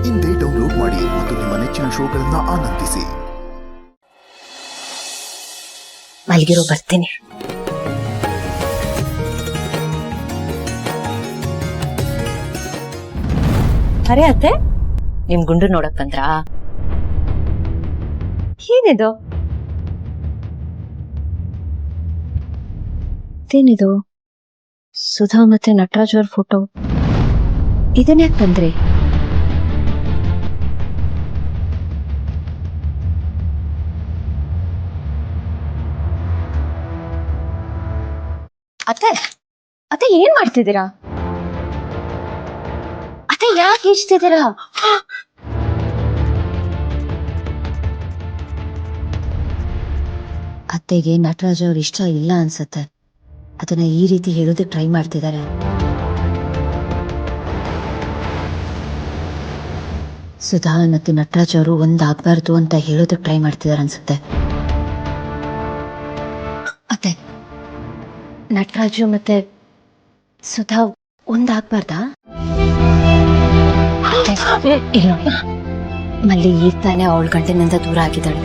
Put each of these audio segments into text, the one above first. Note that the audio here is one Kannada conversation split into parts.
ಇಂದೇ ಡೌನ್ಲೋಡ್ ಮಾಡಿ ಮತ್ತು ನಿಮ್ಮ ನೆಚ್ಚಿನ ಶೋಗಳನ್ನ ಆನಂದಿಸಿ. ಮಲಗಿರೋ ಬರ್ತೀನಿ. ಅರೆ ಅತ್ತೆ, ನಿಮ್ ಗುಂಡು ನೋಡಕ್ ಬಂದ್ರಾ? ಏನಿದು ಏನಿದು? ಸುಧಾ ಮತ್ತೆ ನಟರಾಜ್ ಅವ್ರ ಫೋಟೋ. ಇದನ್ನ ಯಾಕೆ ತಂದ್ರಿ? ಅತ್ತೆ ಅತ್ತೆ ಏನ್ ಮಾಡ್ತಿದ್ದೀರಾ? ಅತ್ತೆ ಯಾಕೆ ಈಜ್ತಿದ್ದೀರಾ? ಅತ್ತೆಗೆ ನಟರಾಜ್ ಅವ್ರ ಇಷ್ಟ ಇಲ್ಲ ಅನ್ಸತ್ತೆ. ಅದನ್ನ ಈ ರೀತಿ ಹೇಳೋದಕ್ಕೆ ಟ್ರೈ ಮಾಡ್ತಿದ್ದಾರೆ. ಸುಧಾ ಮತ್ತು ನಟರಾಜ್ ಅವರು ಒಂದಾಗಬಾರ್ದು ಅಂತ ಹೇಳೋದಕ್ಕೆ ಟ್ರೈ ಮಾಡ್ತಿದ್ದಾರೆ ಅನ್ಸುತ್ತೆ. ಅತ್ತೆ, ನಟರಾಜು ಮತ್ತೆ ಸುಧಾ ಒಂದಾಗಬಾರ್ದಾ? ಇಲ್ಲ, ಮಲ್ಲಿ ಈಗ ತಾನೇ ಅವಳ ಗಂಟನಿಂದ ದೂರ ಆಗಿದ್ದಾಳೆ.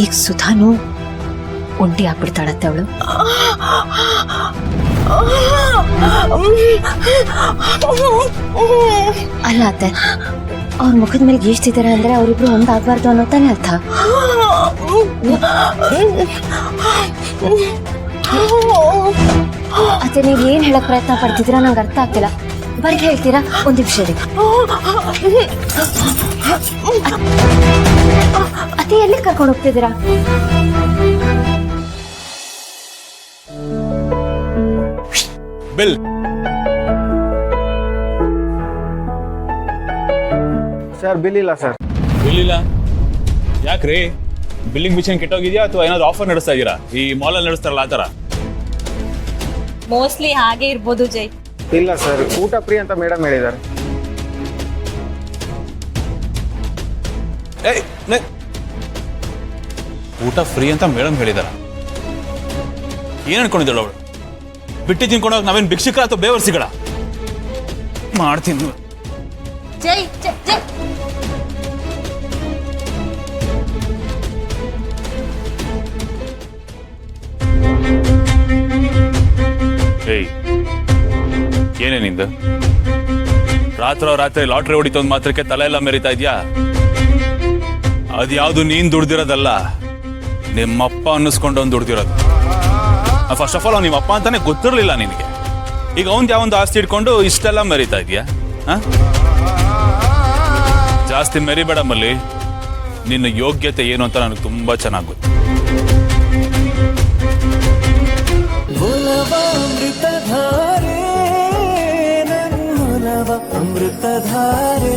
ಈಗ ಸುಧಾನು ಒಂಟಿ ಆಗ್ಬಿಡ್ತಾಳತ್ತೆ ಅವಳು. ಅಲ್ಲ ಅತ್ತೆ, ಅವ್ರ ಮುಖದ ಮೇಲೆ ಗೀಚ್ತಿದ್ದಾರೆ ಅಂದ್ರೆ ಅವರಿಬ್ರು ಒಂದಾಗಬಾರ್ದು ಅನ್ನೋ ತಾನೇ ಅರ್ಥ. ಅತ್ತೆ, ನೀವ್ ಏನ್ ಹೇಳಕ್ ಪ್ರಯತ್ನ ಪಡ್ತಿದ್ದೀರಾ ನಂಗೆ ಅರ್ಥ ಆಗ್ತಿಲ್ಲ. ಬರ್ಗೆ ಹೇಳ್ತೀರಾ? ಒಂದ್ ನಿಮಿಷ ರೀ. ಅತ್ತೆ, ಎಲ್ಲಿ ಕರ್ಕೊಂಡು ಹೋಗ್ತಿದ್ದೀರಾ? ಬಿಲ್ ಸರ್, ಬಿಲ್ ಇಲ್ಲ ಸರ್. ಬಿಲ್ ಇಲ್ಲ ಯಾಕ್ರಿ? ಬಿಲ್ಲಿಂಗ್ ಮಿಷನ್ ಕೆಟ್ಟೋಗಿದ್ಯಾ ಅಥವಾ ಏನಾದ್ರು ಆಫರ್ ನಡೆಸ್ತಾ ಇದೀರಾ? ಈ ಮಾಲಲ್ಲಿ ನಡೆಸ್ತಾರಲ್ಲ ಆ ಥರ? ಮೋಸ್ಟ್ಲಿ ಹಾಗೆ ಇರ್ಬೋದು ಜೈ. ಇಲ್ಲ ಸರ್, ಊಟ ಫ್ರೀ ಅಂತ ಮೇಡಮ್ ಹೇಳಿದ್ದಾರೆ. ಊಟ ಫ್ರೀ ಅಂತ ಮೇಡಮ್ ಹೇಳಿದಾರ? ಏನ್ ಅನ್ಕೊಂಡಿದ್ದಾಳ ಅವಳು? ಬಿಟ್ಟು ತಿನ್ಕೊಂಡೋಗಿ ನಾವೇನ್ ಭಿಕ್ಷುಕ ಅಥವಾ ಬೇವರ್ಸಿಗಳ? ಮಾಡ್ತೀನಿ. ಜೈ ಜೈ ಜೈ. ಏಯ್, ಏನೇ ನಿಂದು? ರಾತ್ರಿ ಲಾಟ್ರಿ ಹೊಡಿತ ಒಂದ್ ಮಾತ್ರಕ್ಕೆ ತಲೆ ಎಲ್ಲ ಮೆರಿತಾ ಇದ್ಯಾ? ಅದ್ಯಾವುದು ನೀನ್ ದುಡ್ದಿರೋದಲ್ಲ, ನಿಮ್ಮಪ್ಪ ಅನ್ನಿಸ್ಕೊಂಡು ಅವ್ನು ದುಡ್ದಿರೋದು. ಫಸ್ಟ್ ಆಫ್ ಆಲ್ ಅವ್ನು ನಿಮ್ಮಪ್ಪ ಅಂತಾನೆ ಗೊತ್ತಿರಲಿಲ್ಲ ನಿನಗೆ. ಈಗ ಅವ್ನ್ ಯಾವೊಂದು ಆಸ್ತಿ ಇಟ್ಕೊಂಡು ಇಷ್ಟೆಲ್ಲ ಮೆರಿತಾ ಇದೆಯಾ? ಜಾಸ್ತಿ ಮೆರಿಬೇಡ ಮಲ್ಲಿ. ನಿನ್ನ ಯೋಗ್ಯತೆ ಏನು ಅಂತ ನನಗೆ ತುಂಬಾ ಚೆನ್ನಾಗಿ ಗೊತ್ತು. ಅಮೃತಧಾರೆ